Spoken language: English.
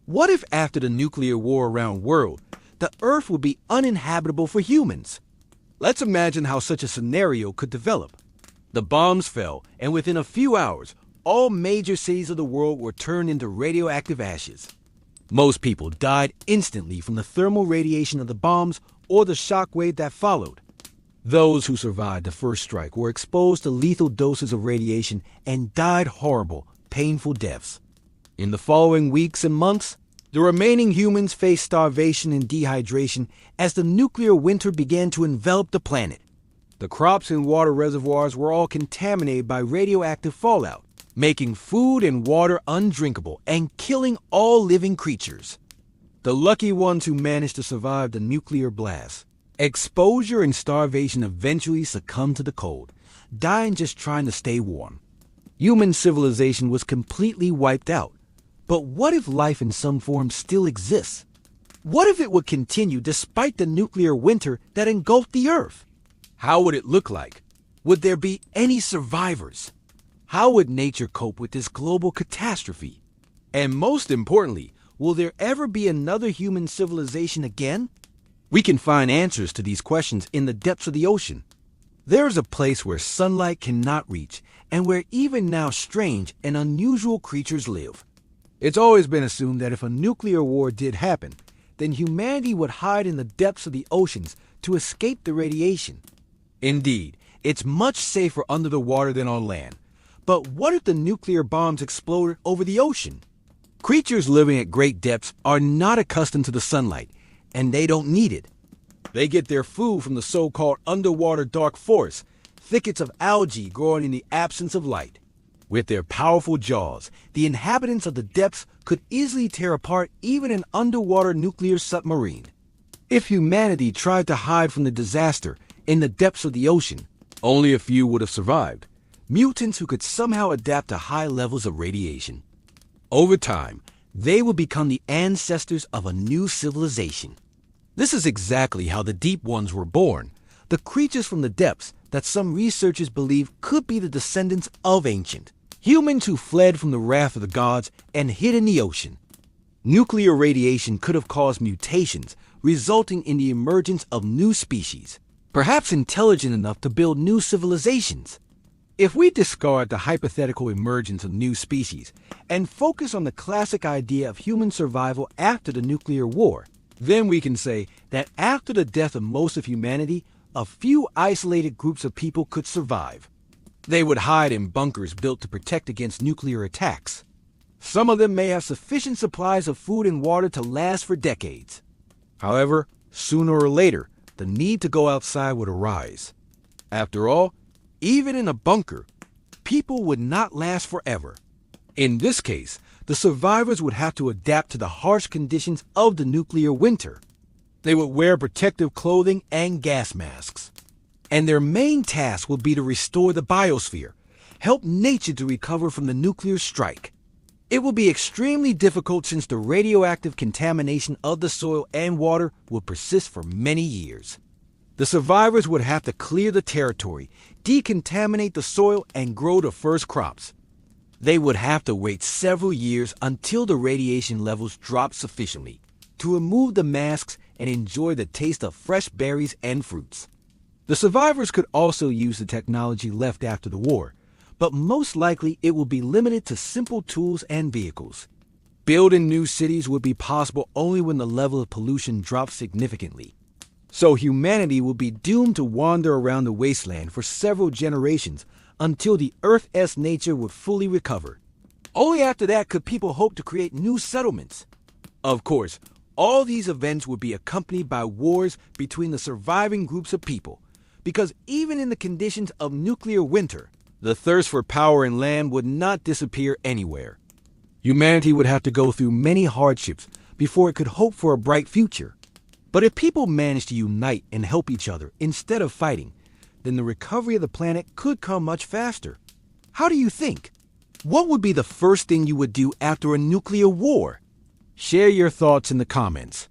What if after the nuclear war around world, the Earth would be uninhabitable for humans? Let's imagine how such a scenario could develop. The bombs fell, and within a few hours, all major cities of the world were turned into radioactive ashes. Most people died instantly from the thermal radiation of the bombs or the shockwave that followed. Those who survived the first strike were exposed to lethal doses of radiation and died horrible, painful deaths. In the following weeks and months, the remaining humans faced starvation and dehydration as the nuclear winter began to envelop the planet. The crops and water reservoirs were all contaminated by radioactive fallout, making food and water undrinkable and killing all living creatures. The lucky ones who managed to survive the nuclear blast, exposure and starvation eventually succumbed to the cold, dying just trying to stay warm. Human civilization was completely wiped out. But what if life in some form still exists? What if it would continue despite the nuclear winter that engulfed the Earth? How would it look like? Would there be any survivors? How would nature cope with this global catastrophe? And most importantly, will there ever be another human civilization again? We can find answers to these questions in the depths of the ocean. There is a place where sunlight cannot reach, and where even now strange and unusual creatures live. It's always been assumed that if a nuclear war did happen, then humanity would hide in the depths of the oceans to escape the radiation. Indeed, it's much safer under the water than on land. But what if the nuclear bombs exploded over the ocean? Creatures living at great depths are not accustomed to the sunlight, and they don't need it. They get their food from the so-called underwater dark forests, thickets of algae growing in the absence of light. With their powerful jaws, the inhabitants of the depths could easily tear apart even an underwater nuclear submarine. If humanity tried to hide from the disaster in the depths of the ocean, only a few would have survived, mutants who could somehow adapt to high levels of radiation. Over time, they would become the ancestors of a new civilization. This is exactly how the deep ones were born, the creatures from the depths that some researchers believe could be the descendants of ancient humans who fled from the wrath of the gods and hid in the ocean. Nuclear radiation could have caused mutations, resulting in the emergence of new species, perhaps intelligent enough to build new civilizations. If we discard the hypothetical emergence of new species and focus on the classic idea of human survival after the nuclear war, then we can say that after the death of most of humanity, a few isolated groups of people could survive. They would hide in bunkers built to protect against nuclear attacks. Some of them may have sufficient supplies of food and water to last for decades. However, sooner or later, the need to go outside would arise. After all, even in a bunker, people would not last forever. In this case, the survivors would have to adapt to the harsh conditions of the nuclear winter. They would wear protective clothing and gas masks. And their main task would be to restore the biosphere, help nature to recover from the nuclear strike. It will be extremely difficult since the radioactive contamination of the soil and water would persist for many years. The survivors would have to clear the territory, decontaminate the soil, and grow the first crops. They would have to wait several years until the radiation levels dropped sufficiently to remove the masks and enjoy the taste of fresh berries and fruits. The survivors could also use the technology left after the war, but most likely it will be limited to simple tools and vehicles. Building new cities would be possible only when the level of pollution drops significantly. So humanity will be doomed to wander around the wasteland for several generations until the Earth's nature would fully recover. Only after that could people hope to create new settlements. Of course, all these events would be accompanied by wars between the surviving groups of people, because even in the conditions of nuclear winter, the thirst for power and land would not disappear anywhere. Humanity would have to go through many hardships before it could hope for a bright future. But if people managed to unite and help each other instead of fighting, then the recovery of the planet could come much faster. How do you think? What would be the first thing you would do after a nuclear war? Share your thoughts in the comments.